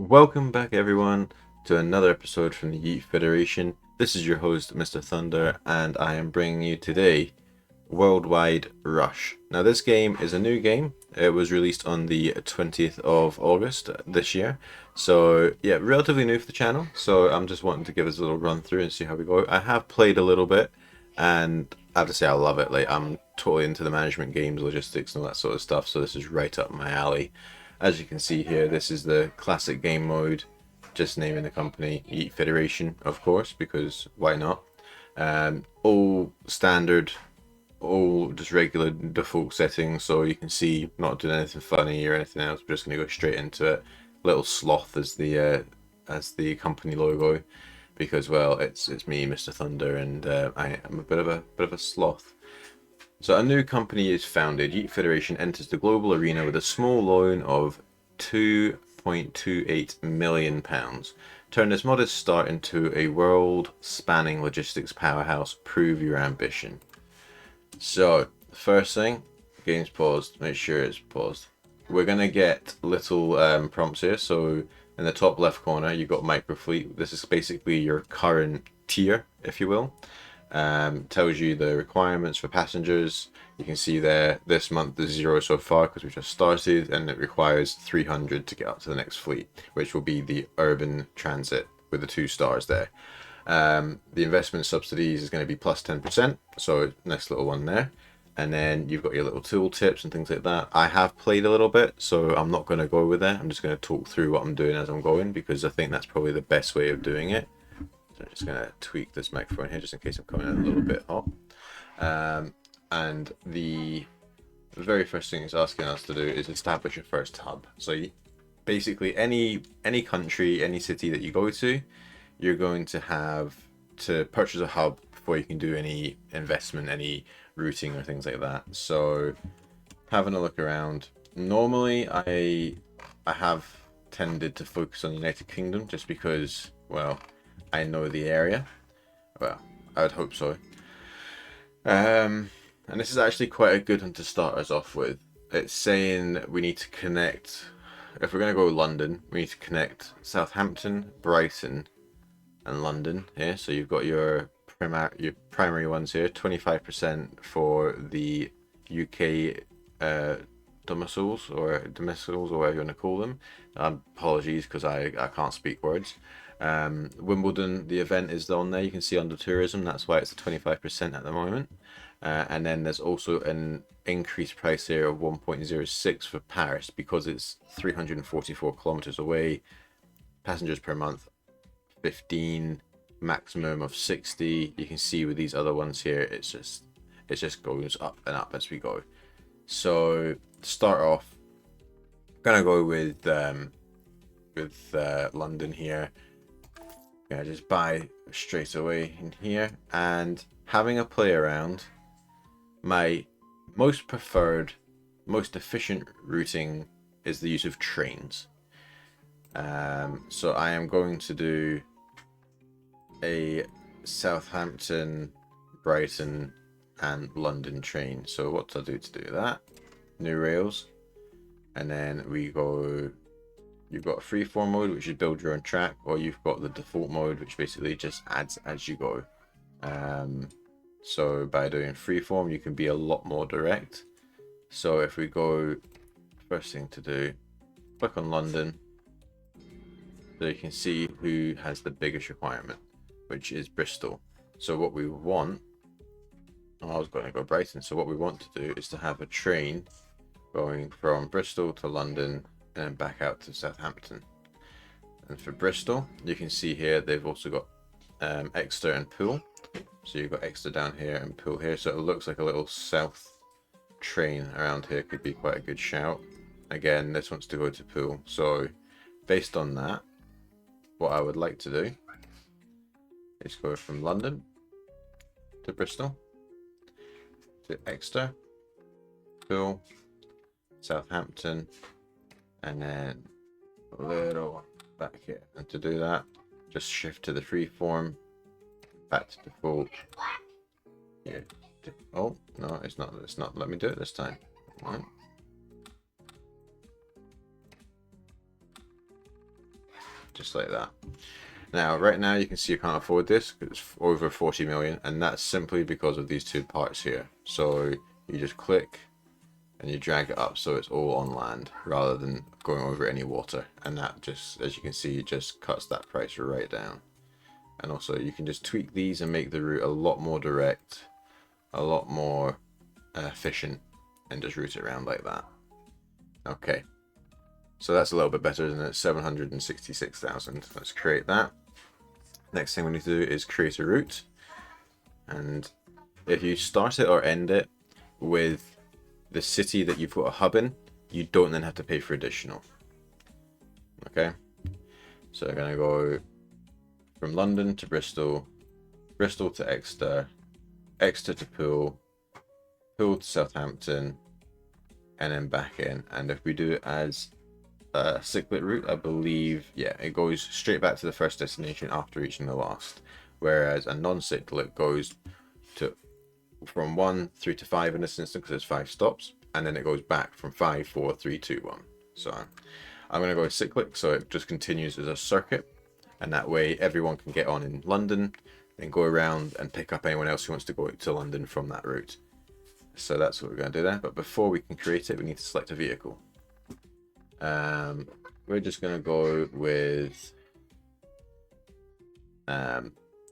Welcome back, everyone, to another episode from the Yeet Federation. This is your host, Mr. Thunder, and I am bringing you today Worldwide Rush. Now, this game is a new game. It was released on the 20th of August this year. So, yeah, relatively new for the channel. So, I'm just wanting to give us a little run through and see how we go. I have played a little bit, and I have to say I love it. Like, I'm totally into the management games, logistics, and all that sort of stuff. So, this is right up my alley. As you can see here, this is the classic game mode, just naming the company Yeet Federation, of course, because why not? All standard, all just regular default settings, so you can see not doing anything funny or anything else. We're just going to go straight into it. Little sloth as the company logo, because well, it's me, Mr. Thunder, and I am a bit of a sloth. So a new company is founded. Yeet Federation enters the global arena with a small loan of £2.28 million. Turn this modest start into a world-spanning logistics powerhouse. Prove your ambition. So, first thing, game's paused. Make sure it's paused. We're going to get little prompts here. So, in the top left corner, you've got Microfleet. This is basically your current tier, if you will. Tells you the requirements for passengers. You can see there this month is 0 so far because we just started, and it requires 300 to get up to the next fleet, which will be the urban transit with the 2 stars there. The investment subsidies is going to be plus 10%, so nice little one there. And then you've got your little tool tips and things like that. I have played a little bit, so I'm not going to go with that. I'm just going to talk through what I'm doing as I'm going, because I think that's probably the best way of doing it. I'm just going to tweak this microphone here just in case I'm coming in a little bit hot. And the very first thing it's asking us to do is establish a first hub. So basically any country, any city that you go to, you're going to have to purchase a hub before you can do any investment, any routing or things like that. So having a look around, normally I have tended to focus on the United Kingdom just because, well, I know the area. Well, I would hope so. And this is actually quite a good one to start us off with. It's saying we need to connect, if we're going to go London, we need to connect Southampton, Brighton, and London here. So you've got your primary ones here, 25% for the UK domiciles or whatever you want to call them. Apologies because I can't speak words. Wimbledon, the event is on there. You can see under tourism, that's why it's at 25% at the moment. And then there's also an increased price here of 1.06 for Paris because it's 344 kilometers away. Passengers per month 15, maximum of 60. You can see with these other ones here, it just goes up and up as we go. So to start off, I'm gonna go with London here. Yeah, just buy straight away in here, and having a play around. My most preferred, most efficient routing is the use of trains. So I am going to do a Southampton, Brighton, and London train. So what do I do to do that? New rails, and then we go. You've got freeform mode, which is build your own track, or you've got the default mode, which basically just adds as you go. So by doing freeform, you can be a lot more direct. So if we go, first thing to do, click on London, so you can see who has the biggest requirement, which is Bristol. So what we want, I was going to go Brighton. So what we want to do is to have a train going from Bristol to London and then back out to Southampton. And for Bristol, you can see here they've also got Exeter and Poole. So you've got Exeter down here and Poole here. So it looks like a little south train around here could be quite a good shout. Again, this wants to go to Poole. So based on that, what I would like to do is go from London to Bristol to Exeter, Poole, Southampton, and then a little back here. And to do that, just shift to the freeform, back to default. Here. Oh no, it's not. Let me do it this time. All right. just like that. Now, right now you can see you can't afford this because it's over 40 million, and that's simply because of these two parts here. So you just click and you drag it up so it's all on land rather than going over any water, and that just, as you can see, just cuts that price right down. And also you can just tweak these and make the route a lot more direct, a lot more efficient, and just route it around like that. Okay, so that's a little bit better, isn't it? 766,000. Let's create that. Next thing we need to do is create a route, and if you start it or end it with the city that you've got a hub in, you don't then have to pay for additional. Okay, so I'm gonna go from London to Bristol, Bristol to Exeter, Exeter to Poole, Poole to Southampton, and then back in. And if we do it as a cyclic route, I believe, yeah, it goes straight back to the first destination after reaching the last, whereas a non-cyclic goes to from 1 through to 5 in this instance because there's 5 stops, and then it goes back from 5, 4, 3, 2, 1. So I'm going to go cyclic, so it just continues as a circuit, and that way everyone can get on in London, then go around and pick up anyone else who wants to go to London from that route. So that's what we're going to do there. But before we can create it, we need to select a vehicle. We're just going to go with...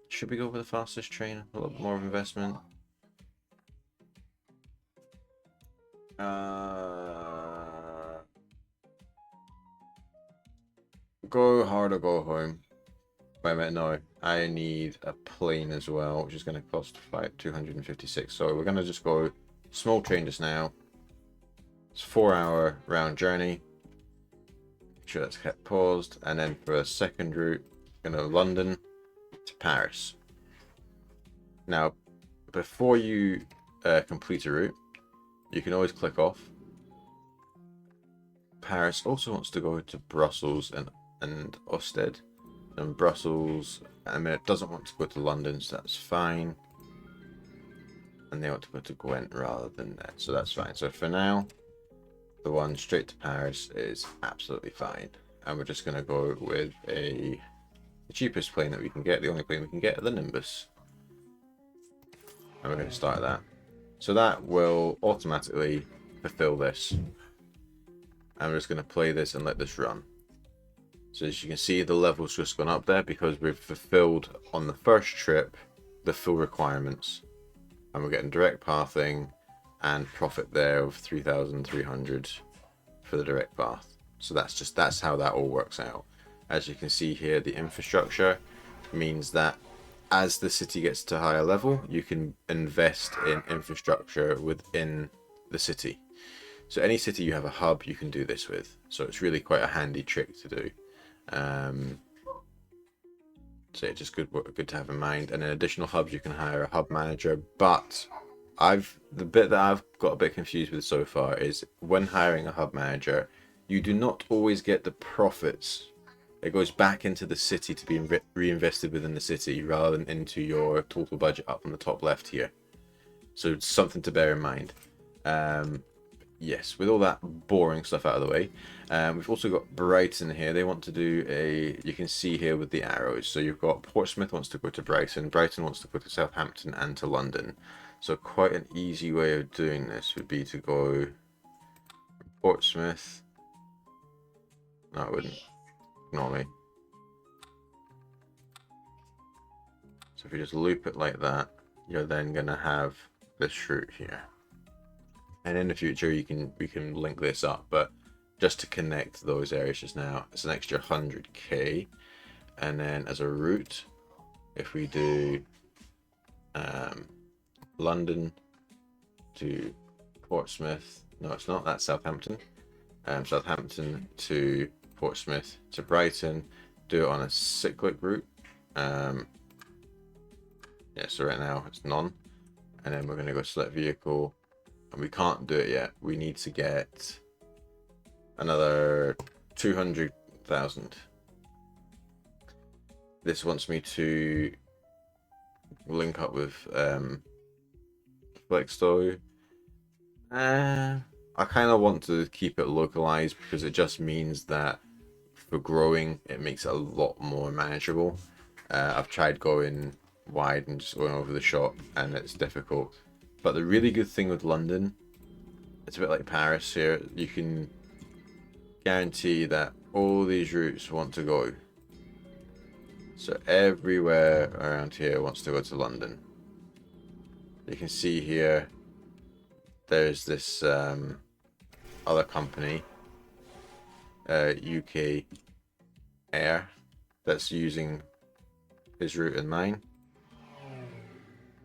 should we go with the fastest train? A little bit more of investment. Go hard or go home. Wait a minute, no. I need a plane as well, which is going to cost 256. So we're going to just go small train just now. It's a 4-hour round journey. Make sure that's kept paused. And then for a second route, we're going to London to Paris. Now, before you complete a route, you can always click off. Paris also wants to go to Brussels and Ostend. And Brussels, I mean, it doesn't want to go to London, so that's fine. And they want to go to Gwent rather than that, so that's fine. So for now, the one straight to Paris is absolutely fine. And we're just going to go with the cheapest plane that we can get, the only plane we can get, the Nimbus. And we're going to start that. So that will automatically fulfill this. And we're just going to play this and let this run. So as you can see, the level's just gone up there because we've fulfilled on the first trip the full requirements. And we're getting direct pathing and profit there of 3,300 for the direct path. So that's how that all works out. As you can see here, the infrastructure means that as the city gets to a higher level, you can invest in infrastructure within the city. So any city you have a hub, you can do this with. So it's really quite a handy trick to do. So it's just good to have in mind. And in additional hubs, you can hire a hub manager. But the bit that I've got a bit confused with so far is when hiring a hub manager, you do not always get the profits. It goes back into the city to be reinvested within the city rather than into your total budget up on the top left here. So it's something to bear in mind. Yes, with all that boring stuff out of the way, we've also got Brighton here. They want to do you can see here with the arrows. So you've got Portsmouth wants to go to Brighton, Brighton wants to go to Southampton and to London. So quite an easy way of doing this would be to go Portsmouth. No, I wouldn't. Ignore me. So if you just loop it like that, you're then going to have this route here. And in the future, we can link this up, but just to connect those areas just now, it's an extra 100k. And then as a route, if we do London to Portsmouth, no, it's not. That's Southampton. Southampton to Portsmouth to Brighton. Do it on a cyclic route. Yeah, so right now it's none. And then we're going to go select vehicle. And we can't do it yet. We need to get another 200,000. This wants me to link up with Flexdo. I kind of want to keep it localized because it just means that for growing, it makes it a lot more manageable. I've tried going wide and just going over the shop, and it's difficult. But the really good thing with London, it's a bit like Paris here, you can guarantee that all these routes want to go. So everywhere around here wants to go to London. You can see here, there's this other company, UK Air, that's using his route and mine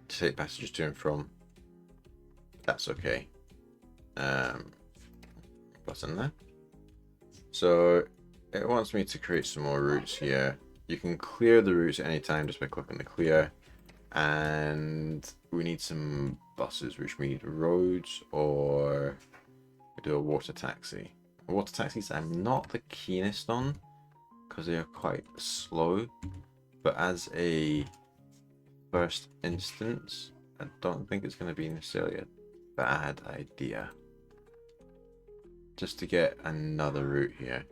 to take passengers to and from. That's okay. Button there. So it wants me to create some more routes here. You can clear the routes at any time just by clicking the clear. And we need some buses, which we need roads, or we do a water taxi. Water taxis I'm not the keenest on because they are quite slow, but as a first instance, I don't think it's going to be necessarily a bad idea. Just to get another route here.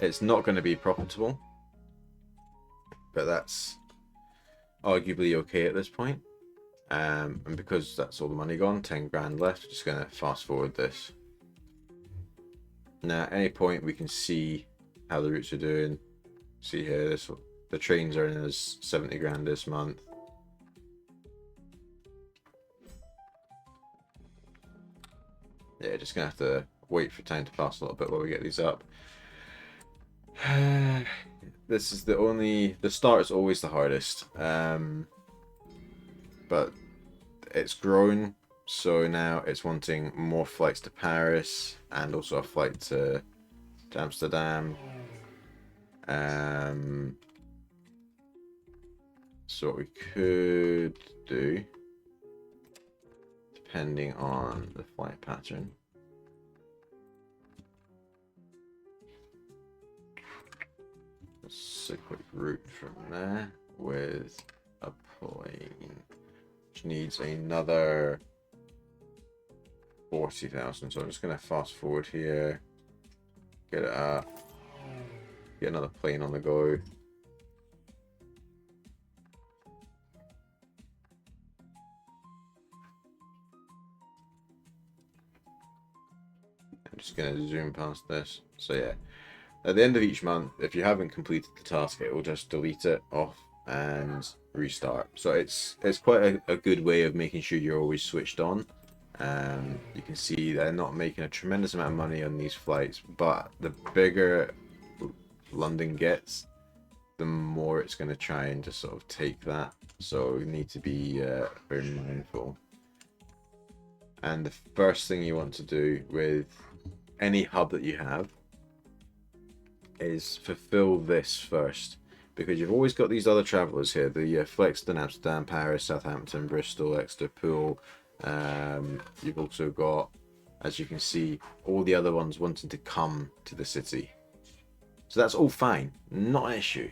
It's not going to be profitable, but that's arguably okay at this point. And because that's all the money gone, 10 grand left, just going to fast forward this. Now at any point we can see how the routes are doing. See here, the trains are in as 70 grand this month. Yeah, just gonna have to wait for time to pass a little bit while we get these up. This is the start is always the hardest. But it's grown, so now it's wanting more flights to Paris and also a flight to Amsterdam. So what we could do, depending on the flight pattern, let's a quick route from there with a plane, which needs another 40,000. So I'm just going to fast forward here, get it up, get another plane on the go. I'm just going to zoom past this. So yeah, at the end of each month, if you haven't completed the task, it will just delete it off and restart. So it's quite a good way of making sure you're always switched on. You can see they're not making a tremendous amount of money on these flights, but the bigger London gets, the more it's going to try and just sort of take that. So we need to be very mindful. And the first thing you want to do with any hub that you have is fulfill this first, because you've always got these other travelers here, the Flexton, Amsterdam, Paris, Southampton, Bristol, Exeter, Poole. You've also got, as you can see, all the other ones wanting to come to the city. So that's all fine, not an issue.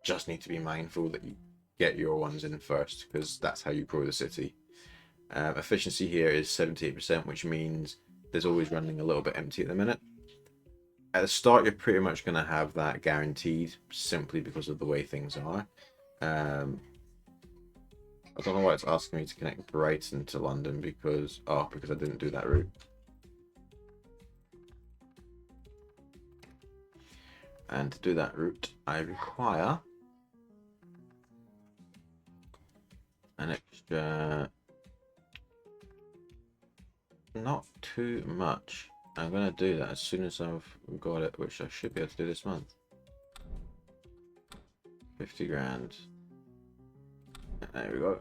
Just need to be mindful that you get your ones in first, because that's how you grow the city. Efficiency here is 78%, which means there's always running a little bit empty at the minute. At the start, you're pretty much going to have that guaranteed, simply because of the way things are. I don't know why it's asking me to connect Brighton to London, because I didn't do that route. And to do that route, I require an extra, not too much. I'm going to do that as soon as I've got it, which I should be able to do this month. 50 grand. There we go.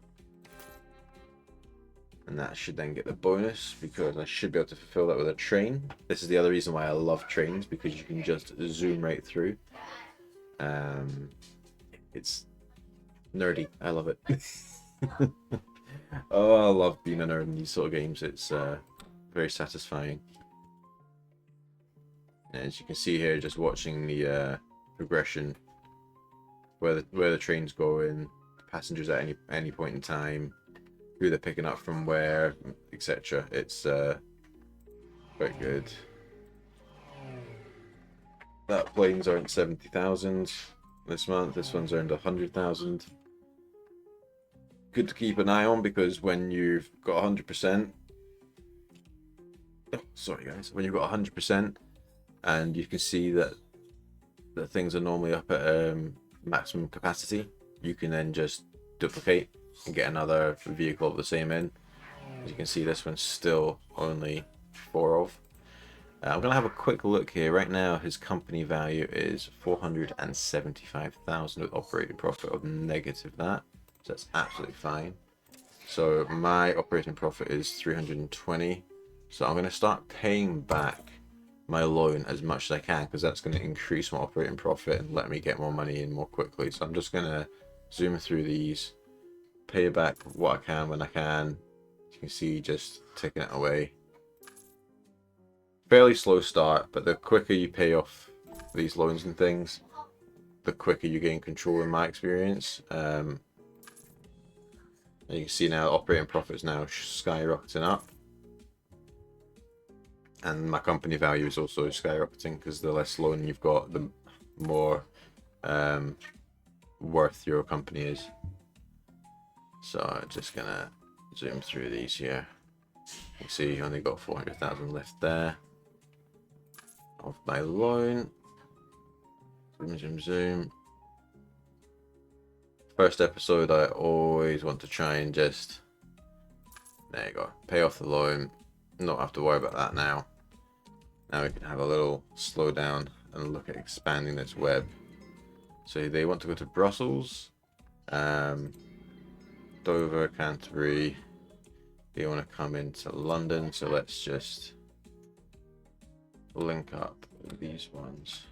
And that should then get the bonus, because I should be able to fulfill that with a train. This is the other reason why I love trains, because you can just zoom right through. It's nerdy. I love it. Oh, I love being a nerd in these sort of games. It's very satisfying. As you can see here, just watching the progression, where the train's going, passengers at any point in time, who they're picking up from where, etc. It's quite good. That plane's earned 70,000 this month. This one's earned 100,000. Good to keep an eye on, because when you've got 100%, oh, sorry guys, when you've got 100% and you can see that things are normally up at maximum capacity, you can then just duplicate and get another vehicle of the same in. As you can see, this one's still only 4 of. I'm going to have a quick look here. Right now, his company value is 475,000 with operating profit of negative that. So that's absolutely fine. So my operating profit is 320. So I'm going to start paying back my loan as much as I can, because that's going to increase my operating profit and let me get more money in more quickly. So I'm just going to zoom through these, pay back what I can when I can. You can see just ticking it away. Fairly slow start, but the quicker you pay off these loans and things, the quicker you gain control in my experience. You can see now operating profit is now skyrocketing up. And my company value is also skyrocketing, because the less loan you've got, the more worth your company is. So I'm just gonna zoom through these here. You can see you only got 400,000 left there of my loan. Zoom, zoom, zoom. First episode, I always want to try and just, there you go, pay off the loan. Not have to worry about that now. Now we can have a little slow down and look at expanding this web. So they want to go to Brussels, Dover, Canterbury. They want to come into London, so let's just link up these ones.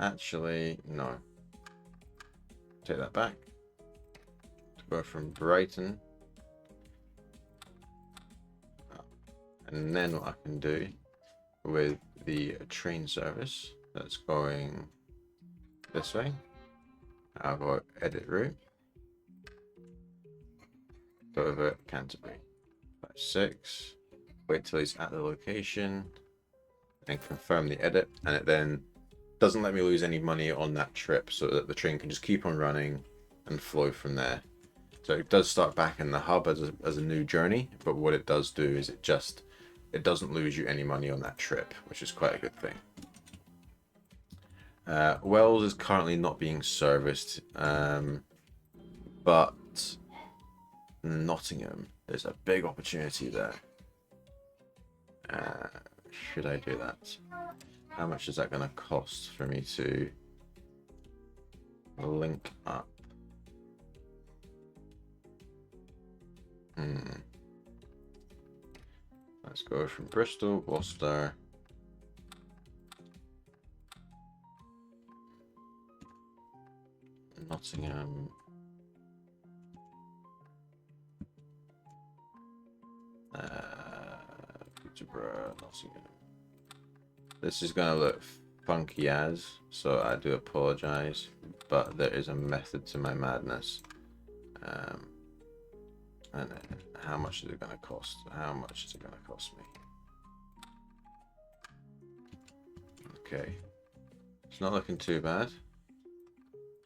Actually, no. Take that back. To go from Brighton. And then what I can do with the train service that's going this way, I'll go edit route. Go over Canterbury. 56. Wait till he's at the location. And confirm the edit. And it then doesn't let me lose any money on that trip, so that the train can just keep on running and flow from there. So it does start back in the hub as a new journey, but what it does do is it doesn't lose you any money on that trip, which is quite a good thing. Wells is currently not being serviced, but Nottingham, there's a big opportunity there. Should I do that? How much is that going to cost for me to link up? Let's go from Bristol, Gloucester. Nottingham. Peterborough, Nottingham. This is going to look funky as, so I do apologize, but there is a method to my madness. And how much is it going to cost? How much is it going to cost me? Okay, it's not looking too bad.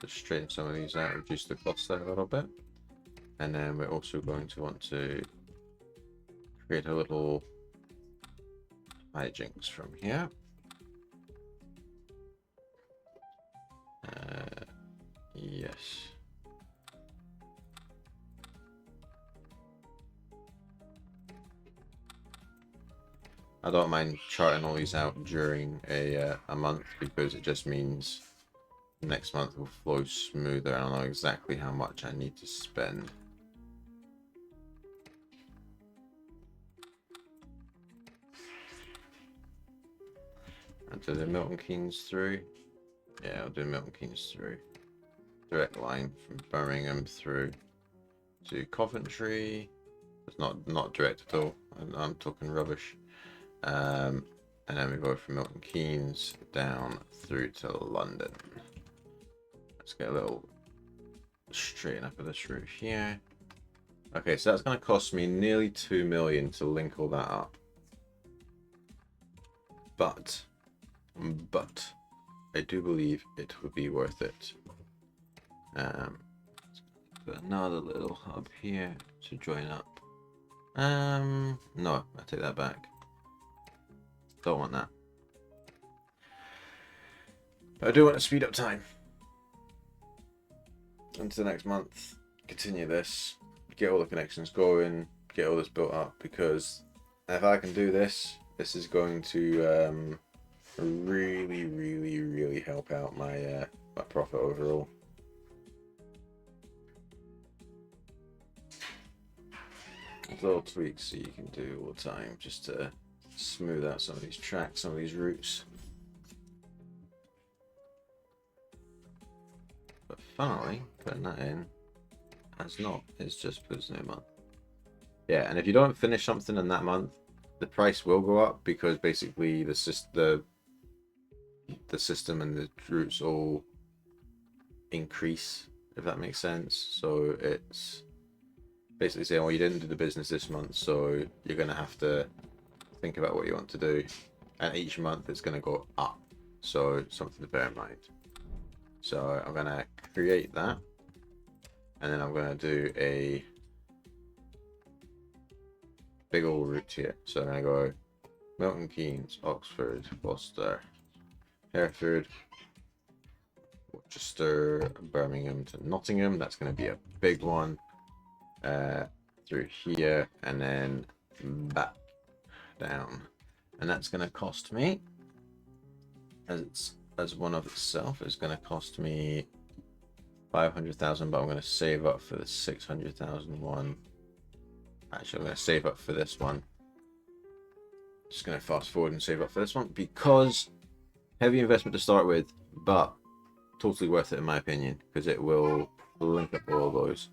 Just straighten some of these out, reduce the cost there a little bit. And then we're also going to want to create a little hijinks from here. Yes. I don't mind charting all these out during a month, because it just means next month will flow smoother and I'll know exactly how much I need to spend. And do the Milton Keynes through? Yeah, I'll do Milton Keynes through. Direct line from Birmingham through to Coventry. It's not direct at all. I'm talking rubbish. And then we go from Milton Keynes down through to London. Let's get a little straighten up of this route here. Okay, so that's going to cost me nearly 2 million to link all that up. But I do believe it would be worth it. Put another little hub here to join up. No, I take that back. Don't want that. But I do want to speed up time. Into the next month, continue this, get all the connections going, get all this built up, because if I can do this, this is going to really help out my my profit overall. There's little tweaks that you can do all the time just to smooth out some of these tracks, some of these routes. But finally, putting that in as not, it's just puts new month. Yeah, and if you don't finish something in that month, the price will go up because basically the system and the routes all increase, if that makes sense. So it's basically saying, well, you didn't do the business this month, so you're going to have to think about what you want to do. And each month it's going to go up. So something to bear in mind. So I'm going to create that. And then I'm going to do a big old route here. So I'm going to go Milton Keynes, Oxford, Gloucester, Hereford, Worcester, Birmingham to Nottingham. That's going to be a big one. Through here and then back down, and that's going to cost me, as one of itself, is going to cost me 500,000, but I'm going to save up for the 600,000 one. Actually, I'm going to save up for this one. Just going to fast forward and save up for this one because heavy investment to start with, but totally worth it in my opinion because it will link up all of those.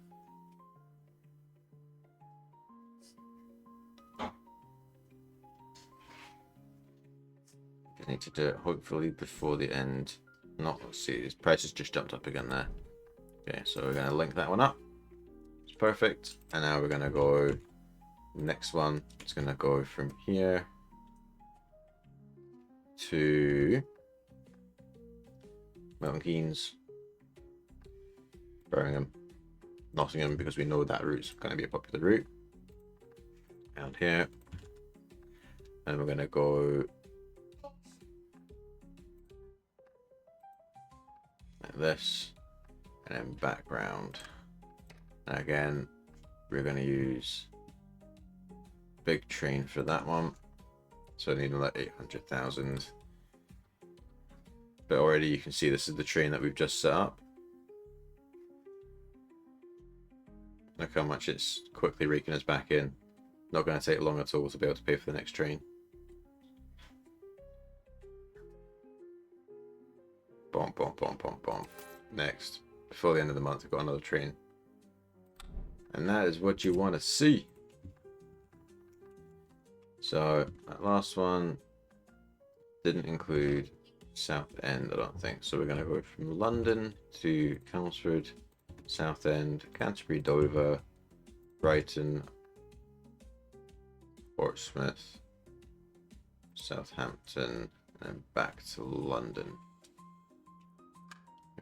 I need to do it hopefully before the end. Not, let's see, his price has just jumped up again there. Okay, so we're going to link that one up. It's perfect. And now we're going to go next one. It's going to go from here to Milton Keynes, Birmingham, Nottingham, because we know that route's going to be a popular route. Down here. And we're going to go like this, and then background. And again, we're going to use big train for that one. So I need like 800,000. But already you can see this is the train that we've just set up. Look how much it's quickly raking us back in. Not going to take long at all to be able to pay for the next train. Bomb, bomb, bomb, bomb, bomb. Next, before the end of the month, we've got another train. And that is what you want to see. So, that last one didn't include Southend, I don't think. So we're going to go from London to Chelmsford, Southend, Canterbury, Dover, Brighton, Portsmouth, Southampton, and back to London.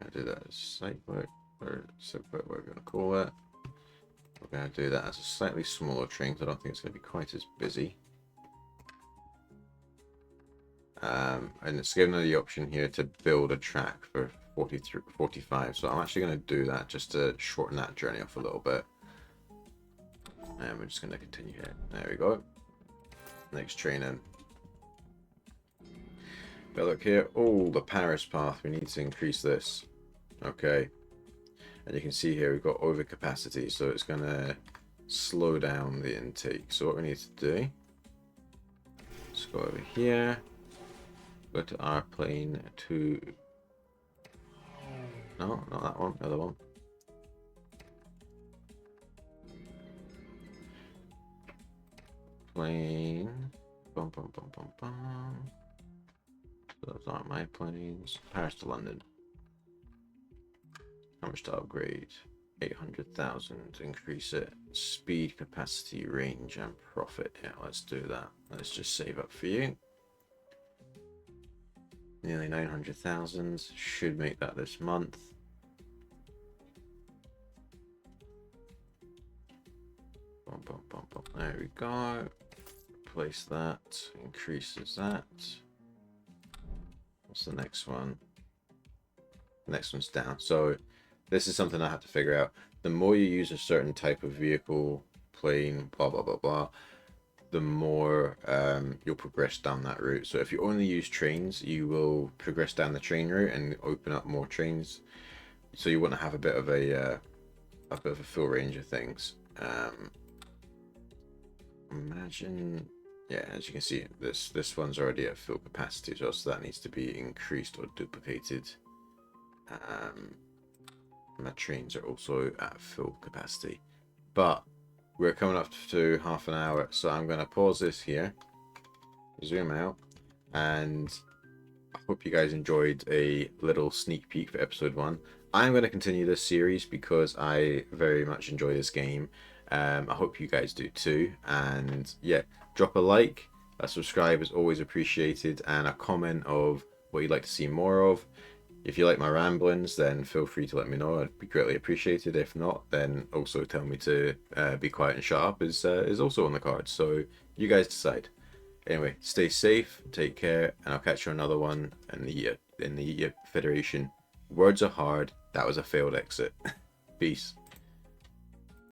I'm going to do that as site work, or whatever we're going to call it. We're going to do that as a slightly smaller train, because I don't think it's going to be quite as busy. And it's given the option here to build a track for 45, so I'm actually going to do that just to shorten that journey off a little bit. And we're just going to continue here. There we go. Next train in. But look here, oh, the Paris path, we need to increase this. Okay. And you can see here we've got overcapacity, so it's going to slow down the intake. So what we need to do, let's go over here, go to our plane to, no, not that one, the other one. Plane, bum, bum, bum, bum, bum. Those aren't my planes. Paris to London. How much to upgrade? 800,000, increase it. Speed, capacity, range, and profit. Yeah, let's do that. Let's just save up for you. Nearly 900,000. Should make that this month. Bum, bum, bum, bum. There we go. Replace that. Increases that. What's the next one? The next one's down. So this is something I have to figure out. The more you use a certain type of vehicle, plane, blah, blah, blah, blah, the more you'll progress down that route. So if you only use trains, you will progress down the train route and open up more trains. So you want to have a bit of a full range of things. Imagine, yeah, as you can see, this one's already at full capacity as well, so that needs to be increased or duplicated. My trains are also at full capacity, but we're coming up to half an hour, so I'm going to pause this here, zoom out, and I hope you guys enjoyed a little sneak peek for episode 1. I'm going to continue this series because I very much enjoy this game. I hope you guys do too, and yeah, drop a like, a subscribe is always appreciated, and a comment of what you'd like to see more of. If you like my ramblings, then feel free to let me know. I'd be greatly appreciated. If not, then also tell me to be quiet and shut up is also on the cards. So you guys decide. Anyway, stay safe, take care, and I'll catch you on another one in the Yeet Federation. Words are hard. That was a failed exit. Peace.